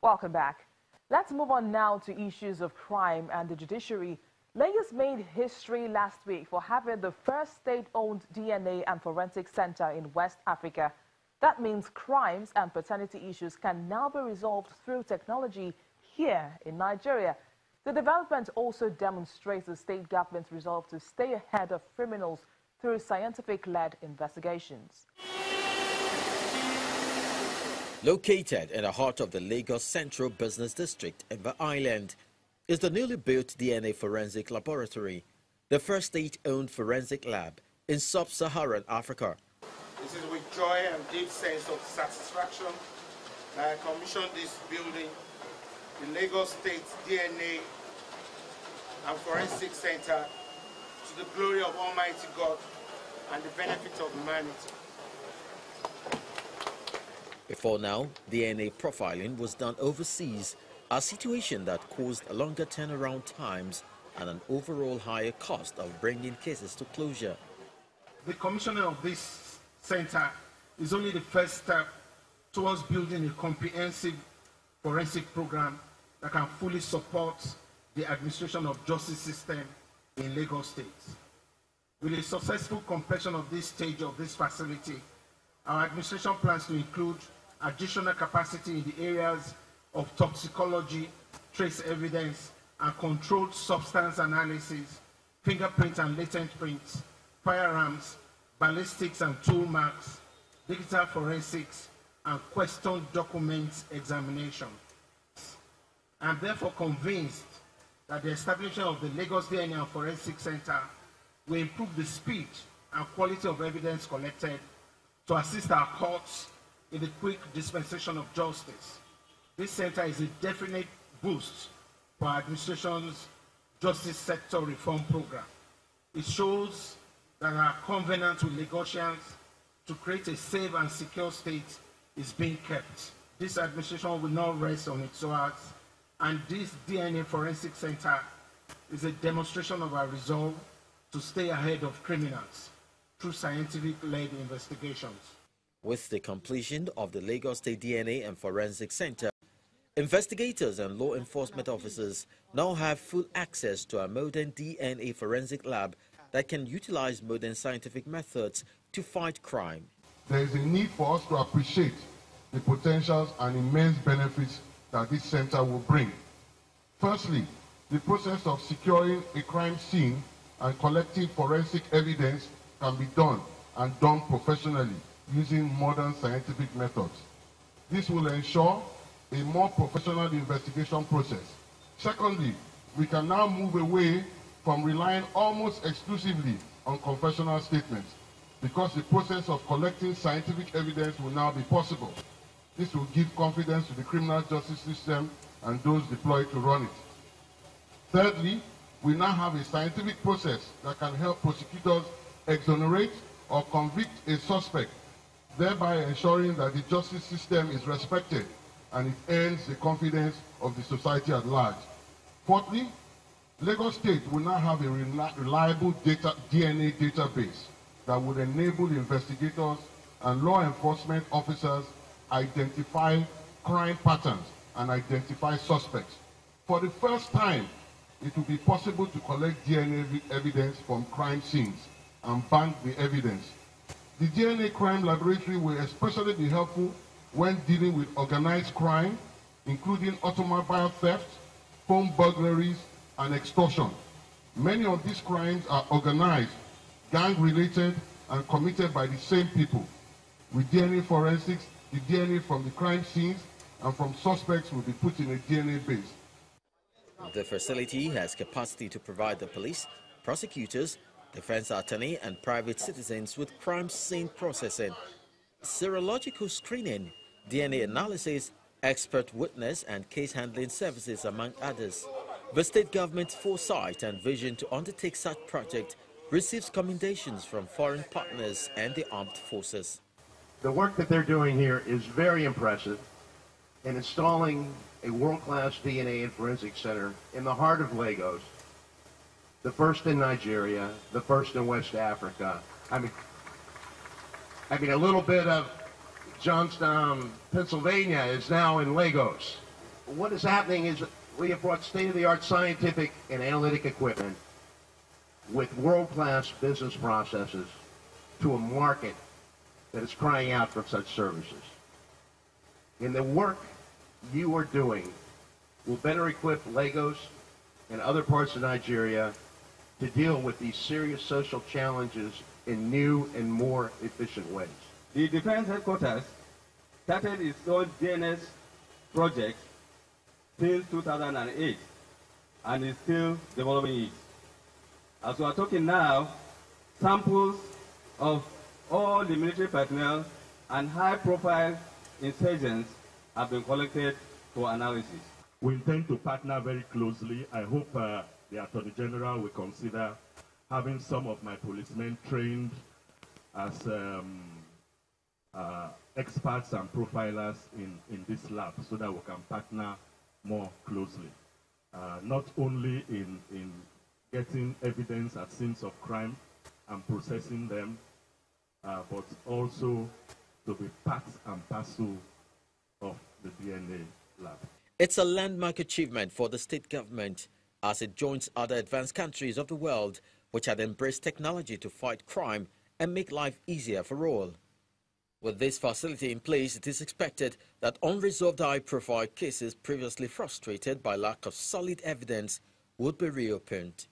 Welcome back. Let's move on now to issues of crime and the judiciary. Lagos made history last week for having the first state-owned DNA and forensic center in West Africa. That means crimes and paternity issues can now be resolved through technology here in Nigeria. The development also demonstrates the state government's resolve to stay ahead of criminals through scientific-led investigations. Located in the heart of the Lagos Central Business District in the island is the newly built DNA Forensic Laboratory, the first state-owned forensic lab in sub-Saharan Africa. This is with joy and deep sense of satisfaction that I commissioned this building, the Lagos State DNA and Forensic Center, to the glory of Almighty God and the benefit of humanity. Before now, DNA profiling was done overseas, a situation that caused longer turnaround times and an overall higher cost of bringing cases to closure. The commissioning of this center is only the first step towards building a comprehensive forensic program that can fully support the administration of justice system in Lagos State. With the successful completion of this stage of this facility, our administration plans to include additional capacity in the areas of toxicology, trace evidence, and controlled substance analysis, fingerprint and latent prints, firearms, ballistics and tool marks, digital forensics, and question documents examination. I am therefore convinced that the establishment of the Lagos DNA and Forensic Center will improve the speed and quality of evidence collected to assist our courts in the quick dispensation of justice. This center is a definite boost for our administration's justice sector reform program. It shows that our covenant with Lagosians to create a safe and secure state is being kept. This administration will not rest on its laurels, and this DNA Forensic Center is a demonstration of our resolve to stay ahead of criminals through scientific-led investigations. With the completion of the Lagos State DNA and Forensic Center, investigators and law enforcement officers now have full access to a modern DNA forensic lab that can utilize modern scientific methods to fight crime. There is a need for us to appreciate the potentials and immense benefits that this center will bring. Firstly, the process of securing a crime scene and collecting forensic evidence can be done and done professionally using modern scientific methods. This will ensure a more professional investigation process. Secondly, we can now move away from relying almost exclusively on confessional statements because the process of collecting scientific evidence will now be possible. This will give confidence to the criminal justice system and those deployed to run it. Thirdly, we now have a scientific process that can help prosecutors exonerate or convict a suspect, thereby ensuring that the justice system is respected and it earns the confidence of the society at large. Fourthly, Lagos State will now have a reliable DNA database that would enable investigators and law enforcement officers identify crime patterns and identify suspects. For the first time, it will be possible to collect DNA evidence from crime scenes and bank the evidence. The DNA crime laboratory will especially be helpful when dealing with organized crime, including automobile theft, home burglaries, and extortion. Many of these crimes are organized, gang-related, and committed by the same people. With DNA forensics, the DNA from the crime scenes and from suspects will be put in a DNA base. The facility has capacity to provide the police, prosecutors, defense attorney, and private citizens with crime scene processing, serological screening, DNA analysis, expert witness, and case handling services, among others. The state government's foresight and vision to undertake such project receives commendations from foreign partners and the armed forces. The work that they're doing here is very impressive in installing a world-class DNA and forensic center in the heart of Lagos, the first in Nigeria, the first in West Africa. I mean a little bit of Johnstown, Pennsylvania is now in Lagos. what is happening is we have brought state-of-the-art scientific and analytic equipment with world-class business processes to a market that is crying out for such services. In the work you are doing will better equip Lagos and other parts of Nigeria to deal with these serious social challenges in new and more efficient ways. The Defense Headquarters started its own DNS project since 2008 and is still developing it. As we are talking now, samples of all the military personnel and high-profile insurgents have been collected for analysis. We intend to partner very closely. I hope the Attorney General will consider having some of my policemen trained as experts and profilers in this lab so that we can partner more closely. Not only in getting evidence at scenes of crime and processing them, but also to be part and parcel of the DNA lab. It's a landmark achievement for the state government as it joins other advanced countries of the world which had embraced technology to fight crime and make life easier for all. With this facility in place, it is expected that unresolved high-profile cases previously frustrated by lack of solid evidence would be reopened.